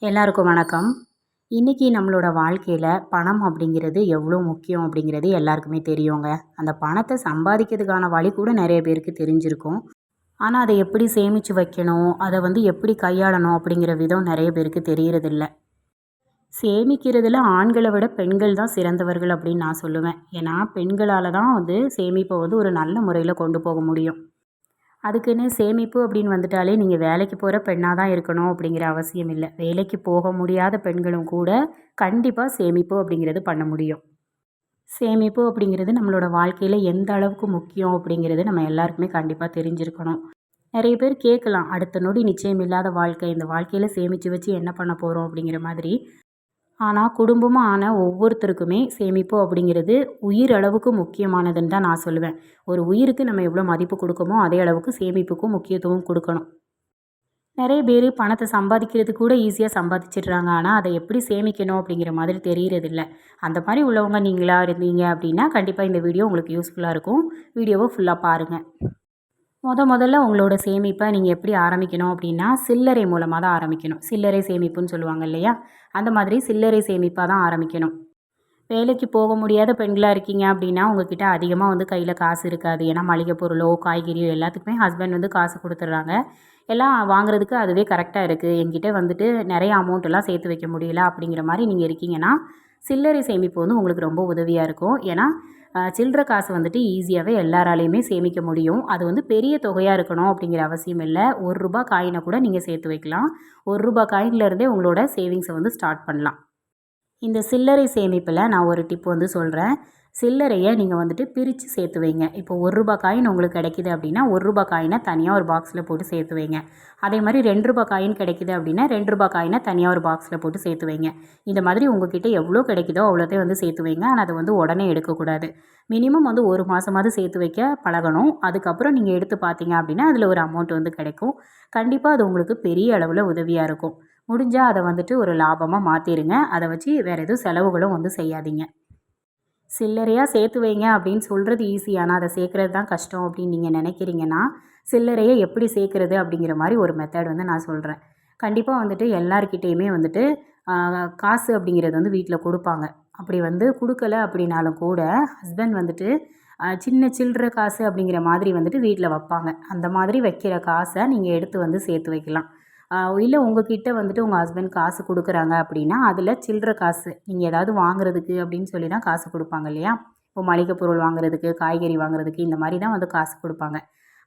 எல்லாருக்கும் வணக்கம். இன்னைக்கு நம்மளோட வாழ்க்கையில பணம் அப்படிங்கிறது எவ்வளோ முக்கியம் அப்படிங்கிறது எல்லாருக்குமே தெரியுங்க. அந்த பணத்த சம்பாதிக்கிறதுக்கான வழி கூட நெறைய பேருக்கு தெரிஞ்சிருக்கும். ஆனா, அத எப்படி சேமிச்சு வைக்கணும், அத எப்படி கையாளணும் அப்படிங்கிற விதம் நெறைய பேருக்கு தெரியறதில்ல. சேமிக்கிறதுல ஆண்கள விட பெண்கள் தான் சிறந்தவர்கள் அப்படின்னு நான் சொல்லுவேன். ஏன்னா, பெண்களால தான் சேமிப்ப ஒரு நல்ல முறையில கொண்டு போக முடியும். அதுக்குன்னு சேமிப்பு அப்படின்னு வந்துட்டாலே நீங்கள் வேலைக்கு போகிற பெண்ணாக தான் இருக்கணும் அப்படிங்கிற அவசியம் இல்லை. வேலைக்கு போக முடியாத பெண்களும் கூட கண்டிப்பாக சேமிப்பு அப்படிங்கிறது பண்ண முடியும். சேமிப்பு அப்படிங்கிறது நம்மளோட வாழ்க்கையில் எந்த அளவுக்கு முக்கியம் அப்படிங்கிறது நம்ம எல்லாருக்குமே கண்டிப்பாக தெரிஞ்சிருக்கணும். நிறைய பேர் கேட்கலாம், அடுத்த நொடி நிச்சயம் இல்லாத வாழ்க்கை, இந்த வாழ்க்கையில் சேமித்து வச்சு என்ன பண்ண போகிறோம் அப்படிங்கிற மாதிரி. ஆனால் குடும்பமாக ஆன ஒவ்வொருத்தருக்குமே சேமிப்பு அப்படிங்கிறது உயிர் அளவுக்கு முக்கியமானதுன்னு தான் நான் சொல்லுவேன். ஒரு உயிருக்கு நம்ம எவ்வளோ மதிப்பு கொடுக்கமோ அதே அளவுக்கு சேமிப்புக்கும் முக்கியத்துவம் கொடுக்கணும். நிறைய பேர் பணத்தை சம்பாதிக்கிறது கூட ஈஸியாக சம்பாதிச்சிடுறாங்க. ஆனால் அதை எப்படி சேமிக்கணும் அப்படிங்கிற மாதிரி தெரியறதில்ல. அந்த மாதிரி உள்ளவங்க நீங்களாக இருந்தீங்க அப்படின்னா கண்டிப்பாக இந்த வீடியோ உங்களுக்கு யூஸ்ஃபுல்லாக இருக்கும். வீடியோவை ஃபுல்லாக பாருங்கள். முதல்ல உங்களோட சேமிப்பை நீங்கள் எப்படி ஆரம்பிக்கணும் அப்படின்னா, சில்லறை மூலமாக தான் ஆரம்பிக்கணும். சில்லறை சேமிப்புன்னு சொல்லுவாங்க இல்லையா? அந்த மாதிரி சில்லறை சேமிப்பாக தான் ஆரம்பிக்கணும். வேலைக்கு போக முடியாத பெண்களாக இருக்கீங்க அப்படின்னா, உங்ககிட்ட அதிகமாக கையில் காசு இருக்காது. ஏன்னா மளிகை பொருளோ, காய்கறியோ எல்லாத்துக்குமே ஹஸ்பண்ட் காசு கொடுத்துட்றாங்க. எல்லாம் வாங்குறதுக்கு அதுவே கரெக்டாக இருக்குது. என்கிட்ட நிறைய அமௌண்ட்டெல்லாம் சேர்த்து வைக்க முடியல அப்படிங்கிற மாதிரி நீங்கள் இருக்கீங்கன்னா, சில்லறை சேமிப்பு உங்களுக்கு ரொம்ப உதவியாக இருக்கும். ஏன்னா சில்லற காசு ஈஸியாகவே எல்லாராலையுமே சேமிக்க முடியும். அது பெரிய தொகையாக இருக்கணும் அப்படிங்கிற அவசியம் இல்லை. ரூ. 1 காயினை கூட நீங்கள் சேர்த்து வைக்கலாம். ரூ. 1 காயின்லேருந்தே உங்களோட சேவிங்ஸை ஸ்டார்ட் பண்ணலாம். இந்த சில்லறை சேமிப்பில் நான் ஒரு டிப் சொல்கிறேன். சில்லறையை நீங்கள் பிரித்து சேர்த்து வைங்க. இப்போ ரூ. 1 காயின் உங்களுக்கு கிடைக்கிது அப்படின்னா ரூ. 1 காயினை தனியாக ஒரு பாக்ஸில் போட்டு சேர்த்து வைங்க. அதே மாதிரி ரூ. 2 காயின் கிடைக்கிது அப்படின்னா ரூ. 2 காயினை தனியாக ஒரு பாக்ஸில் போட்டு சேர்த்து வைங்க. இந்த மாதிரி உங்ககிட்ட எவ்வளோ கிடைக்குதோ அவ்வளோத்தையும் சேர்த்து வைங்க. ஆனால் அதை உடனே எடுக்கக்கூடாது. மினிமம் ஒரு மாதமாவது சேர்த்து வைக்க பழகணும். அதுக்கப்புறம் நீங்கள் எடுத்து பார்த்தீங்க அப்படின்னா அதில் ஒரு அமௌண்ட் கிடைக்கும். கண்டிப்பாக அது உங்களுக்கு பெரிய அளவில் உதவியாக இருக்கும். முடிஞ்சால் அதை ஒரு லாபமாக மாற்றிடுங்க. அதை வச்சு வேறு எதுவும் செலவுகளும் செய்யாதீங்க. சில்லறையாக சேர்த்து வைங்க அப்படின்னு சொல்கிறது ஈஸி. ஆனால் அதை சேர்க்குறது தான் கஷ்டம் அப்படின்னு நீங்கள் நினைக்கிறீங்கன்னா, சில்லறையை எப்படி சேர்க்குறது அப்படிங்கிற மாதிரி ஒரு மெத்தட் நான் சொல்கிறேன். கண்டிப்பாக எல்லார்கிட்டேயுமே காசு அப்படிங்கிறது வீட்டில் கொடுப்பாங்க. அப்படி கொடுக்கல அப்படின்னாலும் கூட ஹஸ்பண்ட் சின்ன சில்லற காசு அப்படிங்கிற மாதிரி வீட்டில் வைப்பாங்க. அந்த மாதிரி வைக்கிற காசை நீங்கள் எடுத்து சேர்த்து வைக்கலாம். இல்லை உங்ககிட்ட உங்கள் ஹஸ்பண்ட் காசு கொடுக்குறாங்க அப்படின்னா, அதில் சில்லற காசு நீங்கள் ஏதாவது வாங்குறதுக்கு அப்படின்னு சொல்லி தான் காசு கொடுப்பாங்க இல்லையா? இப்போ மளிகை பொருள் வாங்குறதுக்கு, காய்கறி வாங்குறதுக்கு இந்த மாதிரி தான் காசு கொடுப்பாங்க.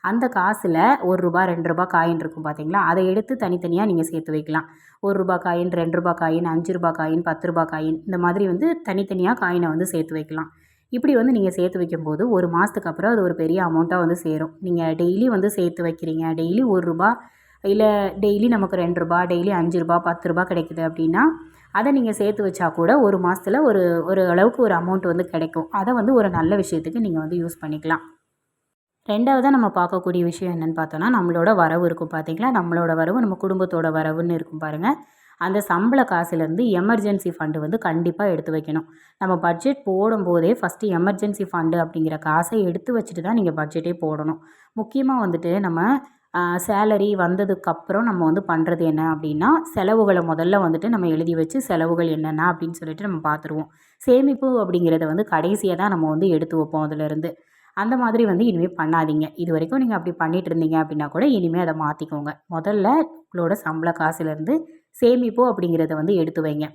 அந்த காசில் ரூ. 1 ரூ. 2 காயின் இருக்கும் பார்த்தீங்களா? அதை எடுத்து தனித்தனியாக நீங்கள் சேர்த்து வைக்கலாம். ரூ. 1 காயின், ரூ. 2 காயின், ரூ. 5 காயின், ரூ. 10 காயின் இந்த மாதிரி தனித்தனியாக காயினை சேர்த்து வைக்கலாம். இப்படி நீங்கள் சேர்த்து வைக்கும்போது ஒரு மாதத்துக்கு அப்புறம் அது ஒரு பெரிய அமௌண்ட்டாக சேரும். நீங்கள் டெய்லி சேர்த்து வைக்கிறீங்க. டெய்லி ரூ. 1 இல்லை டெய்லி நமக்கு ரூ. 2 டெய்லி ரூ. 5 ரூ. 10 கிடைக்குது அப்படின்னா, அதை நீங்கள் சேர்த்து வச்சா கூட ஒரு மாதத்தில் ஒரு அளவுக்கு ஒரு அமௌண்ட் கிடைக்கும். அதை ஒரு நல்ல விஷயத்துக்கு நீங்கள் யூஸ் பண்ணிக்கலாம். 2வதாக நம்ம பார்க்கக்கூடிய விஷயம் என்னென்னு பார்த்தோன்னா, நம்மளோட வரவு இருக்கும் பார்த்தீங்களா? நம்மளோட வரவு நம்ம குடும்பத்தோட வரவுன்னு இருக்கும் பாருங்கள். அந்த சம்பள காசுலேருந்து எமர்ஜென்சி ஃபண்டு கண்டிப்பாக எடுத்து வைக்கணும். நம்ம பட்ஜெட் போடும்போதே ஃபஸ்ட்டு எமர்ஜென்சி ஃபண்டு அப்படிங்கிற காசை எடுத்து வச்சுட்டு தான் நீங்கள் பட்ஜெட்டே போடணும். முக்கியமாக நம்ம சேலரி வந்ததுக்கப்புறம் நம்ம பண்ணுறது என்ன அப்படின்னா, செலவுகளை முதல்ல நம்ம எழுதி வச்சு செலவுகள் என்னென்ன அப்படின்னு சொல்லிட்டு நம்ம பார்த்துருவோம். சேமிப்பு அப்படிங்கிறத கடைசியாக தான் நம்ம எடுத்து வைப்போம் அதிலேருந்து. அந்த மாதிரி இனிமேல் பண்ணாதீங்க. இது வரைக்கும் நீங்கள் அப்படி பண்ணிகிட்டு இருந்தீங்க அப்படின்னா கூட இனிமேல் அதை மாற்றிக்கோங்க. முதல்ல உங்களோட சம்பள காசுலேருந்து சேமிப்பு அப்படிங்கிறத எடுத்து வைங்க.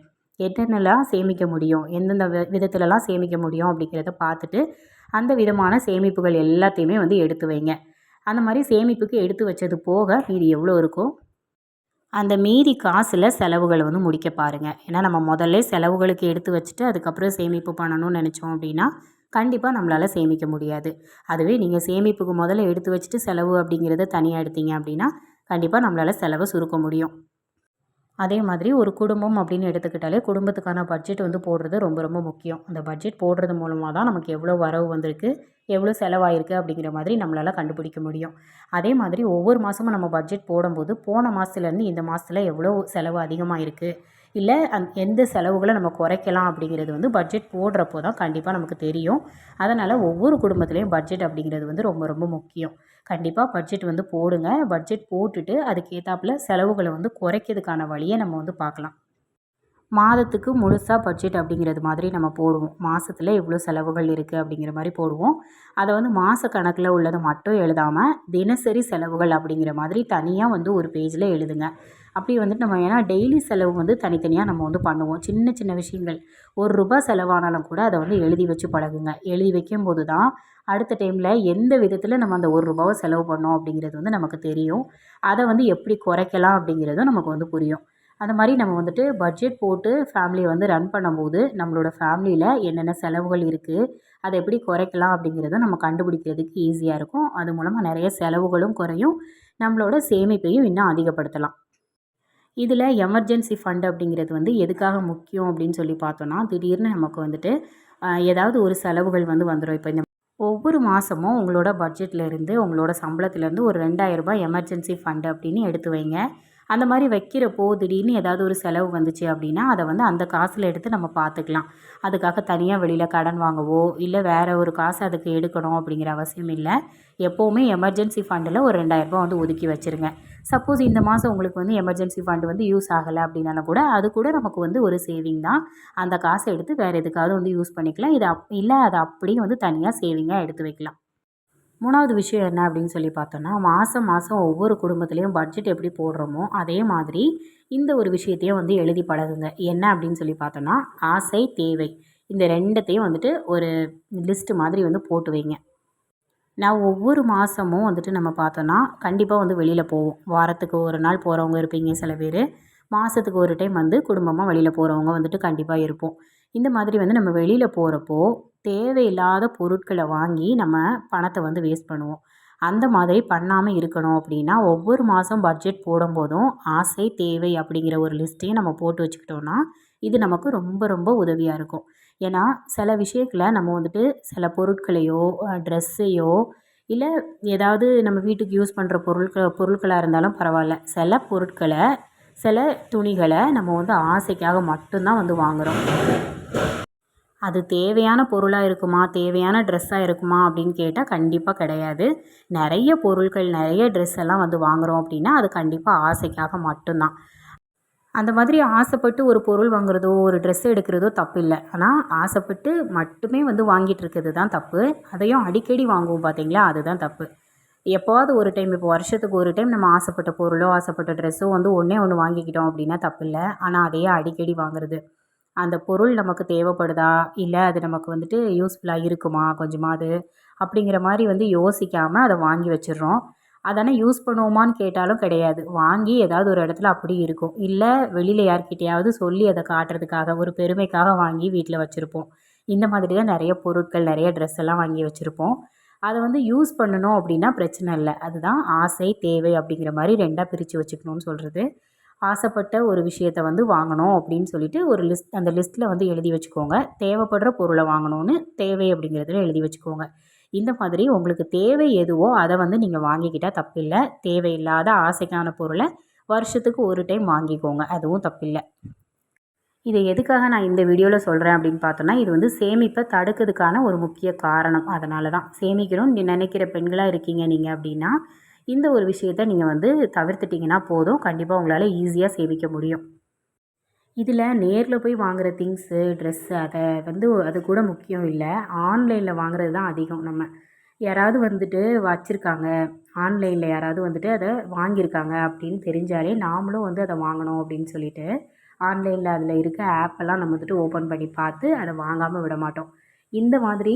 என்னென்னலாம் சேமிக்க முடியும், எந்தெந்த விதத்துலலாம் சேமிக்க முடியும் அப்படிங்கிறத பார்த்துட்டு அந்த விதமான சேமிப்புகள் எல்லாத்தையுமே எடுத்து வைங்க. அந்த மாதிரி சேமிப்புக்கு எடுத்து வச்சது போக மீதி எவ்வளோ இருக்கோ அந்த மீதி காசில் செலவுகளை முடிக்க பாருங்கள். ஏன்னா நம்ம முதல்ல செலவுகளுக்கு எடுத்து வச்சுட்டு அதுக்கப்புறம் சேமிப்பு பண்ணணும்னு நினச்சோம் அப்படின்னா கண்டிப்பாக நம்மளால் சேமிக்க முடியாது. அதுவே நீங்கள் சேமிப்புக்கு முதல்ல எடுத்து வச்சுட்டு செலவு அப்படிங்கிறத தனியாக எடுத்தீங்க அப்படின்னா கண்டிப்பாக நம்மளால் செலவை சுருக்க முடியும். அதே மாதிரி ஒரு குடும்பம் அப்படின்னு எடுத்துக்கிட்டாலே குடும்பத்துக்கான பட்ஜெட் போடுறது ரொம்ப ரொம்ப முக்கியம். அந்த பட்ஜெட் போடுறது மூலமாக தான் நமக்கு எவ்வளோ வரவு வந்திருக்கு, எவ்வளோ செலவாயிருக்கு அப்படிங்கிற மாதிரி நம்மளால் கண்டுபிடிக்க முடியும். அதே மாதிரி ஒவ்வொரு மாதமும் நம்ம பட்ஜெட் போடும்போது போன மாதத்துலேருந்து இந்த மாதத்தில் எவ்வளோ செலவு அதிகமாக இருக்குது, இல்லை எந்த செலவுகளை நம்ம குறைக்கலாம் அப்படிங்கிறது பட்ஜெட் போடுறப்போ தான் கண்டிப்பாக நமக்கு தெரியும். அதனால் ஒவ்வொரு குடும்பத்துலேயும் பட்ஜெட் அப்படிங்கிறது ரொம்ப ரொம்ப முக்கியம். கண்டிப்பாக பட்ஜெட் வந்து போடுங்க. பட்ஜெட் போட்டுட்டு அதுக்கேத்தாப்புல செலவுகள வந்து குறைக்கிறதுக்கான வழிய நம்ம வந்து பார்க்கலாம். மாதத்துக்கு முழுசா பட்ஜெட் அப்படிங்கிறது மாதிரி நம்ம போடுவோம். மாசத்துல இவ்வளோ செலவுகள் இருக்குது அப்படிங்கிற மாரி போடுவோம். அத வந்து மாச கணக்குல உள்ளத மட்டும் எழுதாம, தினசரி செலவுகள் அப்படிங்கிற மாதிரி தனியா வந்து ஒரு பேஜ்ல எழுதுங்க. அப்படி வந்துட்டு நம்ம ஏன்னா டெய்லி செலவு வந்து தனித்தனியா நம்ம வந்து பண்ணுவோம். சின்ன சின்ன விஷயங்கள் ரூ. 1 செலவானாலும் கூட அத வந்து எழுதி வச்சு பழகுங்க. எழுதி வைக்கும்போது தான் அடுத்த டைம்ல எந்த விதத்தில நம்ம அந்த ரூ. 1 செலவு பண்ணோம் அப்படிங்கிறது வந்து நமக்கு தெரியும். அத வந்து எப்படி குறைக்கலாம் அப்படிங்கிறதும் நமக்கு வந்து புரியும். அந்த மாரி நம்ம வந்துட்டு பட்ஜெட் போட்டு ஃபேமிலிய வந்து ரன் பண்ணும்போது, நம்மளோட ஃபேமிலியில என்னென்ன செலவுகள் இருக்கு, அத எப்படி குறைக்கலாம் அப்படிங்கிறத நம்ம கண்டுபிடிக்கிறதுக்கு ஈஸியா இருக்கும். அது மூலமா நெறைய செலவுகளும் குறையும். நம்மளோட சேமிப்பையும் இன்னும் அதிகப்படுத்தலாம். இதில எமர்ஜென்சி ஃபண்ட் அப்படிங்கிறது வந்து எதுக்காக முக்கியம் அப்படின்னு சொல்லி பார்த்தோம்னா, திடீர்னு நமக்கு வந்துட்டு ஏதாவது ஒரு செலவுகள் வந்து வந்துரும். இப்ப இந்த ஒவ்வொரு மாசமும் உங்களோட பட்ஜெட்லேருந்து, உங்களோட சம்பளத்திலேருந்து ஒரு ரூ. 2000 எமர்ஜென்சி ஃபண்ட் அப்படின்னு எடுத்து வைங்க. அந்த மாரி வைக்கிறப்போ, திடீர்னு ஏதாவது ஒரு செலவு வந்துச்சு அப்படின்னா, அத வந்து அந்த காசுல எடுத்து நம்ம பார்த்துக்கலாம். அதுக்காக தனியா வெளியில கடன் வாங்கவோ, இல்ல வேற ஒரு காசு அதுக்கு எடுக்கணும் அப்படிங்கிற அவசியம் இல்ல. எப்பவுமே எமர்ஜென்சி ஃபண்டுல ஒரு ரூ. 2000 வந்து ஒதுக்கி வச்சுருங்க. சப்போஸ் இந்த மாதம் உங்களுக்கு வந்து எமர்ஜென்சி ஃபண்ட் வந்து யூஸ் ஆகல அப்படின்னாலும் கூட, அது கூட நமக்கு வந்து ஒரு சேவிங் தான். அந்த காச எடுத்து வேற எதுக்காவது வந்து யூஸ் பண்ணிக்கலாம். இது இல்ல அத அப்படியே வந்து தனியா சேவிங்கா எடுத்து வைக்கலாம். 3வது விஷயம் என்ன அப்படின்னு சொல்லி பார்த்தோம்னா, மாசம் மாசம் ஒவ்வொரு குடும்பத்திலயும் பட்ஜெட் எப்படி போடுறோமோ, அதே மாதிரி இந்த ஒரு விஷயத்தையும் வந்து எழுதி பழகுங்க. என்ன அப்படின்னு சொல்லி பார்த்தோம்னா, ஆசை, தேவை இந்த 2த்தையும் வந்துட்டு ஒரு லிஸ்ட் மாதிரி வந்து போட்டு வைங்க. நான் ஒவ்வொரு மாதமும் வந்துட்டு நம்ம பார்த்தோன்னா, கண்டிப்பா வந்து வெளியில போவோம். வாரத்துக்கு 1 நாள் போறவங்க இருப்பீங்க சில பேரு. மாசத்துக்கு 1 டைம் வந்து குடும்பமா வெளியில போறவங்க வந்துட்டு கண்டிப்பா இருப்போம். இந்த மாதிரி வந்து நம்ம வெளியில போறப்போ, தேவையில்லாத பொருட்கள வாங்கி நம்ம பணத்த வந்து வேஸ்ட் பண்ணுவோம். அந்த மாதிரி பண்ணாம இருக்கணும் அப்படின்னா, ஒவ்வொரு மாதம் பட்ஜெட் போடும்போதும், ஆசை, தேவை அப்படிங்கிற ஒரு லிஸ்ட்டையும் நம்ம போட்டு வச்சுக்கிட்டோம்னா, இது நமக்கு ரொம்ப ரொம்ப உதவியா இருக்கும். ஏன்னா, சில விஷயத்துல நம்ம வந்துட்டு சில பொருட்களையோ, ட்ரெஸ்ஸையோ இல்ல ஏதாவது நம்ம வீட்டுக்கு யூஸ் பண்ற பொருட்களா இருந்தாலும் பரவால்ல. சில பொருட்கள, சில துணிகள நம்ம வந்து ஆசைக்காக மட்டும் தான் வந்து வாங்குறோம். அது தேவையான பொருளா இருக்குமா? தேவையான ட்ரெஸ்ஸா இருக்குமா? அப்படின்னு கேட்டா கண்டிப்பா கிடையாது. நெறைய பொருட்கள், நெறைய ட்ரெஸ் எல்லாம் வந்து வாங்குறோம் அப்படின்னா, அது கண்டிப்பா ஆசைக்காக மட்டும் தான். அந்த மாதிரி ஆசைப்பட்டு ஒரு பொருள் வாங்குறதோ, ஒரு ட்ரெஸ் எடுக்கிறதோ தப்பில்ல. ஆனா, ஆசைப்பட்டு மட்டுமே வந்து வாங்கிட்டு இருக்கிறது தான் தப்பு. அதையும் அடிக்கடி வாங்குவோம் பார்த்தீங்களா? அதுதான் தப்பு. எப்போவாவது ஒரு டைம் இப்போ வருஷத்துக்கு ஒரு டைம் நம்ம ஆசைப்பட்ட பொருளோ, ஆசைப்பட்ட ட்ரெஸ்ஸோ வந்து ஒண்ணே ஒண்ணு வாங்கிக்கிட்டோம் அப்படின்னா தப்பில்ல. ஆனா, அதையே அடிக்கடி வாங்குறது. அந்த பொருள் நமக்கு தேவைப்படுதா? இல்ல அது நமக்கு வந்துட்டு யூஸ்ஃபுல்லா இருக்குமா கொஞ்சமாவது? அப்படிங்கிற மாரி வந்து யோசிக்காம அத வாங்கி வச்சுர்றோம். அதானே யூஸ் பண்ணுவோமான்னு கேட்டாலும் கிடையாது. வாங்கி ஏதாவது ஒரு இடத்துல அப்படியே இருக்கும். இல்ல வெளியில யார்கிட்டயாவது சொல்லி அத காட்டுறதுக்காக, ஒரு பெருமைக்காக வாங்கி வீட்ல வச்சிருப்போம். இந்த மாதிரி தான் நெறைய பொருட்கள், நெறைய ட்ரெஸ் எல்லாம் வாங்கி வச்சிருப்போம். அத வந்து யூஸ் பண்ணணும் அப்படின்னா பிரச்சனை இல்ல. அதுதான் ஆசை, தேவை அப்படிங்கிற மாரி 2ஆ பிரிச்சு வச்சுக்கணும்னு சொல்றது. ஆசைப்பட்ட ஒரு விஷயத்த வந்து வாங்கணும் அப்படின்னு சொல்லிட்டு ஒரு லிஸ்ட் அந்த லிஸ்ட்டில் வந்து எழுதி வச்சுக்கோங்க. தேவைப்படுற பொருளை வாங்கணும்னு தேவை அப்படிங்கிறதுல எழுதி வச்சுக்கோங்க. இந்த மாதிரி உங்களுக்கு தேவை எதுவோ அதை வந்து நீங்கள் வாங்கிக்கிட்டால் தப்பில்லை. தேவையில்லாத ஆசைக்கான பொருளை வருஷத்துக்கு ஒரு டைம் வாங்கிக்கோங்க. அதுவும் தப்பில்லை. இதை எதுக்காக நான் இந்த வீடியோவில் சொல்கிறேன் அப்படின்னு பார்த்தோன்னா, இது வந்து சேமிப்பை தடுக்கிறதுக்கான ஒரு முக்கிய காரணம். அதனால தான் சேமிக்கணும்னு நினைக்கிற பெண்களாக இருக்கீங்க நீங்கள் அப்படின்னா, இந்த ஒரு விஷயத்த நீங்கள் வந்து தவிர்த்துட்டிங்கன்னா போதும். கண்டிப்பாக உங்களால் ஈஸியாக சேமிக்க முடியும். இதில நேர்ல போய் வாங்குற திங்ஸு, ட்ரெஸ்ஸு அது கூட முக்கியம் இல்ல. ஆன்லைன்ல வாங்குறது தான் அதிகம் நம்ம. யாராவது வந்துட்டு வச்சிருக்காங்க, ஆன்லைன்ல யாராவது வந்துட்டு அத வாங்கியிருக்காங்க அப்படின்னு தெரிஞ்சாலே, நாமளும் வந்து அத வாங்கணும் அப்படின்னு சொல்லிட்டு, ஆன்லைன்ல அதில இருக்க ஆப்பெல்லாம் நம்ம வந்துட்டு ஓப்பன் பண்ணி பார்த்து, அத வாங்காம விட மாட்டோம். இந்த மாதிரி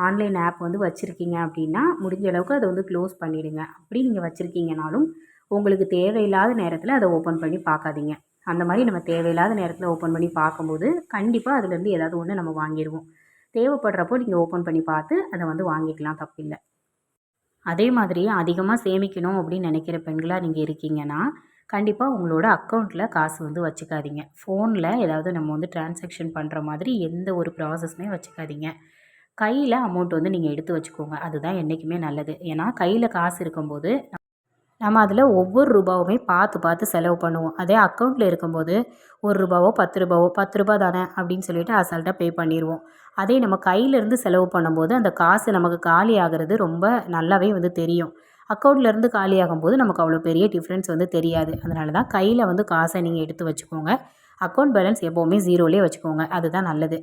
ஆன்லைன் ஆப் வந்து வச்சிருக்கீங்க அப்படின்னா, முடிஞ்ச அளவுக்கு அத வந்து க்ளோஸ் பண்ணிடுங்க. அப்படி நீங்க வச்சிருக்கீங்கனாலும், உங்களுக்கு தேவையில்லாத நேரத்தில அத ஓப்பன் பண்ணி பார்க்காதீங்க. அந்த மாரி நம்ம தேவையில்லாத நேரத்தில ஓப்பன் பண்ணி பார்க்கும்போது, கண்டிப்பா அதுலேருந்து ஏதாவது ஒண்ணு நம்ம வாங்கிருவோம். தேவைப்படுறப்போ நீங்க ஓப்பன் பண்ணி பார்த்து அத வந்து வாங்கிக்கலாம் தப்பில்ல. அதே மாதிரி அதிகமா சேமிக்கணும் அப்படின்னு நினைக்கிற பெண்களா நீங்க இருக்கீங்கன்னா, கண்டிப்பா உங்களோட அக்கவுண்ட்ல காசு வந்து வச்சுக்காதீங்க. ஃபோன்ல ஏதாவது நம்ம வந்து டிரான்சாக்ஷன் பண்ற மாதிரி எந்த ஒரு ப்ராசஸுமே வச்சுக்காதீங்க. கையில அமௌண்ட் வந்து நீங்க எடுத்து வச்சுக்கோங்க. அதுதான் என்னைக்குமே நல்லது. ஏன்னா கையில காசு இருக்கும்போது நம்ம அதில ஒவ்வொரு ரூபாவுமே பார்த்து பார்த்து செலவு பண்ணுவோம். அதே அக்கவுண்ட்ல இருக்கும்போது ரூ. 1 ரூ. 10 ரூ. 10 தானே அப்படின்னு சொல்லிட்டு அசால்ட்டா பே பண்ணிருவோம். அதே நம்ம கையிலேருந்து செலவு பண்ணும்போது அந்த காசு நமக்கு காலி ஆகுறது ரொம்ப நல்லாவே வந்து தெரியும். அக்கௌண்ட்லேருந்து காலியாகும்போது நமக்கு அவ்வளோ பெரிய டிஃப்ரென்ஸ் வந்து தெரியாது. அதனால தான் கையில் வந்து காசை நீங்கள் எடுத்து வச்சுக்கோங்க. அக்கௌண்ட் பேலன்ஸ் எப்போவுமே ஜீரோலேயே வச்சுக்கோங்க. அதுதான் நல்லது.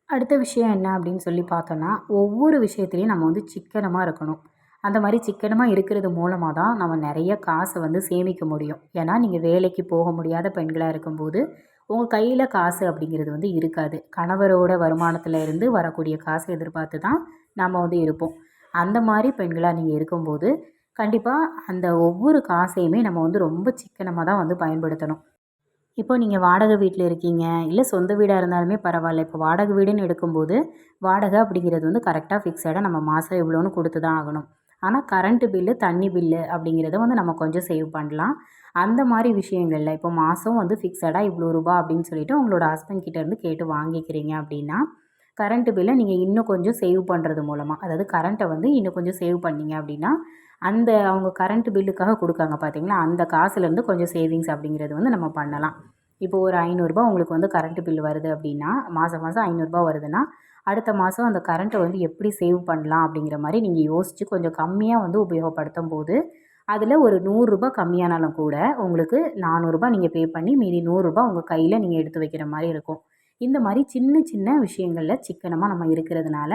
அடுத்த விஷயம் என்ன அப்படின்னு சொல்லி பார்த்தோன்னா, ஒவ்வொரு விஷயத்துலையும் நம்ம வந்து சிக்கனமாக இருக்கணும். அந்த மாதிரி சிக்கனமாக இருக்கிறது மூலமாக தான் நம்ம நிறைய காசை வந்து சேமிக்க முடியும். ஏன்னா நீங்கள் வேலைக்கு போக முடியாத பெண்களாக இருக்கும்போது உங்கள் கையில் காசு அப்படிங்கிறது வந்து இருக்காது. கணவரோட வருமானத்தில் இருந்து வரக்கூடிய காசை எதிர்பார்த்து தான் நம்ம வந்து இருப்போம். அந்த மாதிரி பெண்களாக நீங்கள் இருக்கும்போது கண்டிப்பாக அந்த ஒவ்வொரு காசையுமே நம்ம வந்து ரொம்ப சிக்கனமாக தான் வந்து பயன்படுத்தணும். இப்போ நீங்கள் வாடகை வீட்டில் இருக்கீங்க, இல்லை சொந்த வீடாக இருந்தாலுமே பரவாயில்ல. இப்போ வாடகை வீடுன்னு எடுக்கும்போது, வாடகை அப்படிங்கிறது வந்து கரெக்டாக ஃபிக்ஸடாக நம்ம மாதம் இவ்வளோன்னு கொடுத்து தான் ஆகணும். ஆனால் கரண்ட்டு பில்லு, தண்ணி பில்லு அப்படிங்கிறத வந்து நம்ம கொஞ்சம் சேவ் பண்ணலாம். அந்த மாதிரி விஷயங்கள்ல இப்போ மாதம் வந்து ஃபிக்ஸடாக இவ்வளோ ரூபா அப்படின்னு சொல்லிட்டு உங்களோட ஹஸ்பண்ட் கிட்டேருந்து கேட்டு வாங்கிக்கிறீங்க அப்படின்னா, கரண்ட்டு பில்லை நீங்கள் இன்னும் கொஞ்சம் சேவ் பண்ணுறது மூலமாக, அதாவது கரண்ட்டை வந்து இன்னும் கொஞ்சம் சேவ் பண்ணீங்க அப்படின்னா, அந்த அவங்க கரண்ட் பில்லுக்காக கொடுக்காங்க பார்த்தீங்களா, அந்த காசுலேருந்து கொஞ்சம் சேவிங்ஸ் அப்படிங்கிறது வந்து நம்ம பண்ணலாம். இப்போ ஒரு ரூ. 500 உங்களுக்கு வந்து கரண்ட் பில் வருது அப்படின்னா, மாதம் மாதம் ரூ. 500 வருதுன்னா, அடுத்த மாதம் அந்த கரண்ட்டை வந்து எப்படி சேவ் பண்ணலாம் அப்படிங்கிற மாரி நீங்கள் யோசித்து கொஞ்சம் கம்மியாக வந்து உபயோகப்படுத்தும்போது, அதில் ஒரு ரூ. 100 கம்மியானாலும் கூட உங்களுக்கு ரூ. 400 நீங்கள் பே பண்ணி மீதி ரூ. 100 உங்கள் கையில் நீங்கள் எடுத்து வைக்கிற மாரி இருக்கும். இந்த மாரி சின்ன சின்ன விஷயங்களில் சிக்கனமாக நம்ம இருக்கிறதுனால,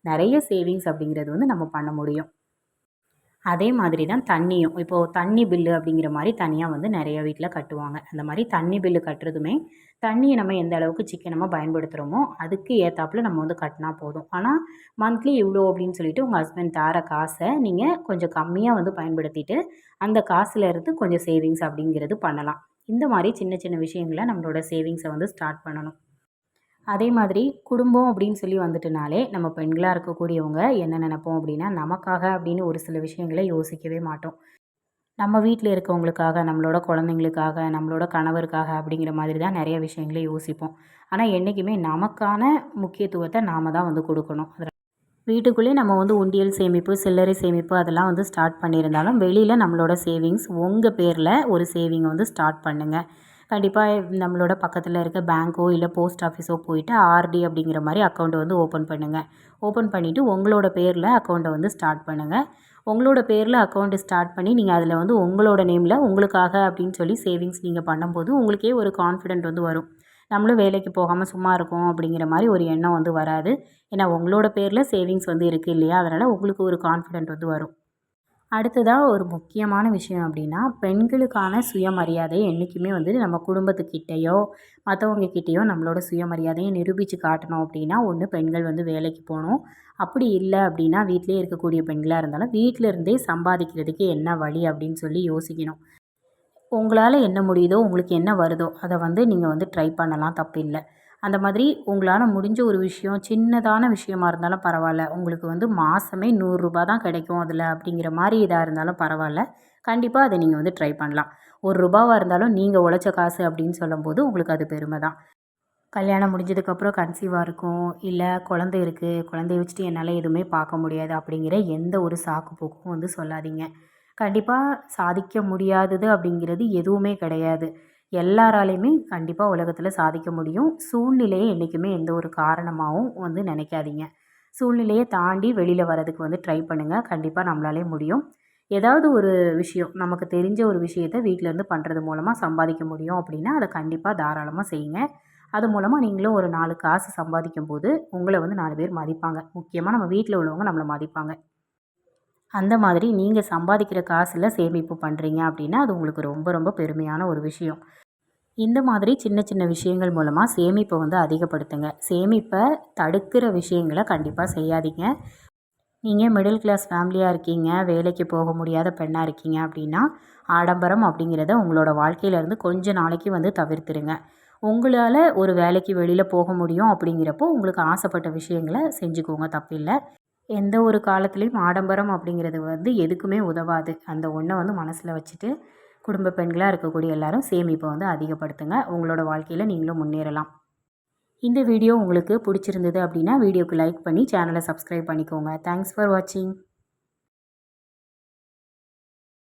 நிறைய சேவிங்ஸ் அப்படிங்கிறது வந்து நம்ம பண்ண முடியும். அதே மாதிரி தான் தண்ணியும். இப்போது தண்ணி பில்லு அப்படிங்கிற மாரி தனியா வந்து நெறைய வீட்ல கட்டுவாங்க. அந்த மாரி தண்ணி பில்லு கட்டுறதுமே, தண்ணிய நம்ம எந்த அளவுக்கு சிக்கனமா பயன்படுத்துகிறோமோ, அதுக்கு ஏத்தாப்புல நம்ம வந்து கட்டுனா போதும். ஆனா, மந்த்லி இவ்வளோ அப்படின்னு சொல்லிட்டு உங்க ஹஸ்பண்ட் தார காச நீங்க கொஞ்சம் கம்மியா வந்து பயன்படுத்திட்டு, அந்த காசுல இருந்து கொஞ்சம் சேவிங்ஸ் அப்படிங்கிறது பண்ணலாம். இந்த மாரி சின்ன சின்ன விஷயங்கள நம்மளோட சேவிங்ஸ வந்து ஸ்டார்ட் பண்ணணும். அதே மாதிரி குடும்பம் அப்படின்னு சொல்லி வந்துட்டுனாலே, நம்ம பெண்களா இருக்கக்கூடியவங்க என்ன நெனைப்போம் அப்படின்னா, நமக்காக அப்படின்னு ஒரு சில விஷயங்கள யோசிக்கவே மாட்டோம். நம்ம வீட்ல இருக்கவங்களுக்காக, நம்மளோட குழந்தைங்களுக்காக, நம்மளோட கணவருக்காக அப்படிங்கிற மாதிரி தான் நெறைய விஷயங்கள யோசிப்போம். ஆனா, என்னைக்குமே நமக்கான முக்கியத்துவத்த நாம தான் வந்து குடுக்கணும். வீட்டுக்குள்ளேயே நம்ம வந்து உண்டியல் சேமிப்பு, சில்லறை சேமிப்பு அதெல்லாம் வந்து ஸ்டார்ட் பண்ணியிருந்தாலும், வெளியில நம்மளோட சேவிங்ஸ் உங்க பேர்ல ஒரு சேவிங்க வந்து ஸ்டார்ட் பண்ணுங்க. கண்டிப்பா நம்மளோட பக்கத்துல இருக்க பேங்க்கோ, இல்ல போஸ்ட் ஆஃபீஸோ போயிட்டு ஆர்டி அப்படிங்கிற மாரி அக்கவுண்ட் வந்து ஓப்பன் பண்ணுங்க. ஓப்பன் பண்ணிட்டு உங்களோட பேர்ல அக்கவுண்ட்ட வந்து ஸ்டார்ட் பண்ணுங்க. உங்களோட பேர்ல அக்கவுண்ட் ஸ்டார்ட் பண்ணி, நீங்க அதில வந்து உங்களோட நேம்ல உங்களுக்காக அப்படின்னு சொல்லி சேவிங்ஸ் நீங்க பண்ணும்போது, உங்களுக்கே ஒரு கான்ஃபிடென்ட் வந்து வரும். நம்மளும் வேலைக்கு போகாம சும்மா இருக்கோம் அப்படிங்கிற மாரி ஒரு எண்ணம் வந்து வராது. ஏன்னா உங்களோட பேரில் சேவிங்ஸ் வந்து இருக்குது இல்லையா? அதனால் உங்களுக்கு ஒரு கான்ஃபிடென்ட் வந்து வரும். அடுத்ததா ஒரு முக்கியமான விஷயம் அப்படின்னா, பெண்களுக்கான சுயமரியாதை என்றைக்குமே வந்து நம்ம குடும்பத்துக்கிட்டேயோ, மற்றவங்க கிட்டேயோ நம்மளோட சுயமரியாதையை நிரூபித்து காட்டணும் அப்படின்னா, ஒண்ணு பெண்கள் வந்து வேலைக்கு போணும். அப்படி இல்ல அப்படின்னா, வீட்டிலேயே இருக்கக்கூடிய பெண்களா இருந்தாலும், வீட்ல இருந்தே சம்பாதிக்கிறதுக்கு என்ன வழி அப்படின்னு சொல்லி யோசிக்கணும். உங்களால் என்ன முடியுதோ, உங்களுக்கு என்ன வருதோ, அத வந்து நீங்க வந்து ட்ரை பண்ணலாம் தப்பில்ல. அந்த மாதிரி உங்களால முடிஞ்ச ஒரு விஷயம், சின்னதான விஷயமா இருந்தாலும் பரவால்ல. உங்களுக்கு வந்து மாசமே ரூ. 100 தான் கிடைக்கும் அதில அப்படிங்கிற மாரி இதா இருந்தாலும் பரவால்ல. கண்டிப்பா அத நீங்க வந்து ட்ரை பண்ணலாம். ரூ. 1வா இருந்தாலும் நீங்க உழைச்ச காசு அப்படின்னு சொல்லும்போது உங்களுக்கு அது பெருமை தான். கல்யாணம் முடிஞ்சதுக்கப்புறம் கன்சீவா இருக்கும், இல்ல குழந்தை இருக்கு, குழந்தைய வச்சுட்டு என்னால எதுவுமே பார்க்க முடியாது அப்படிங்கிற எந்த ஒரு சாக்கு போக்கும் வந்து சொல்லாதீங்க. கண்டிப்பா சாதிக்க முடியாதது அப்படிங்கிறது எதுவுமே கிடையாது. எல்லாராலயுமே கண்டிப்பா உலகத்துல சாதிக்க முடியும். சூழ்நிலையை என்னைக்குமே எந்த ஒரு காரணமாவும் வந்து நினைக்காதீங்க. சூழ்நிலைய தாண்டி வெளியில வரதுக்கு வந்து ட்ரை பண்ணுங்க. கண்டிப்பா நம்மளாலே முடியும். ஏதாவது ஒரு விஷயம், நமக்கு தெரிஞ்ச ஒரு விஷயத்த வீட்ல இருந்து பண்றது மூலமா சம்பாதிக்க முடியும் அப்படின்னா, அத கண்டிப்பா தாராளமா செய்யுங்க. அது மூலமா நீங்களும் ஒரு 4 காசு சம்பாதிக்கும்போது, உங்கள வந்து 4 பேர் மதிப்பாங்க. முக்கியமா நம்ம வீட்ல உள்ளவங்க நம்மள மதிப்பாங்க. அந்த மாதிரி நீங்க சம்பாதிக்கிற காசுல சேமிப்பு பண்றீங்க அப்படின்னா, அது உங்களுக்கு ரொம்ப ரொம்ப பெருமையான ஒரு விஷயம். இந்த மாதிரி சின்ன சின்ன விஷயங்கள் மூலமா சேமிப்ப வந்து அதிகப்படுத்துங்க. சேமிப்ப தடுக்கிற விஷயங்கள கண்டிப்பா செய்யாதீங்க. நீங்க மிடில் கிளாஸ் ஃபேமிலியா இருக்கீங்க, வேலைக்கு போக முடியாத பெண்ணா இருக்கீங்க அப்படின்னா, ஆடம்பரம் அப்படிங்கிறத உங்களோட வாழ்க்கையிலேருந்து கொஞ்ச நாளைக்கு வந்து தவிர்த்துருங்க. உங்களால ஒரு வேலைக்கு வெளியில போக முடியும் அப்படிங்கிறப்போ, உங்களுக்கு ஆசைப்பட்ட விஷயங்கள செஞ்சுக்கோங்க தப்பில்ல. எந்த ஒரு காலத்துலேயும் ஆடம்பரம் அப்படிங்கிறது வந்து எதுக்குமே உதவாது. அந்த ஒண்ண வந்து மனசில் வச்சுட்டு, குடும்ப பெண்களா இருக்கக்கூடிய எல்லாரும் சேமிப்ப வந்து அதிகப்படுத்துங்க. உங்களோட வாழ்க்கையில நீங்களும் முன்னேறலாம். இந்த வீடியோ உங்களுக்கு பிடிச்சிருந்தது அப்படின்னா, வீடியோக்கு லைக் பண்ணி சேனலை சப்ஸ்கிரைப் பண்ணிக்கோங்க. தேங்க்ஸ் ஃபார் வாட்சிங்.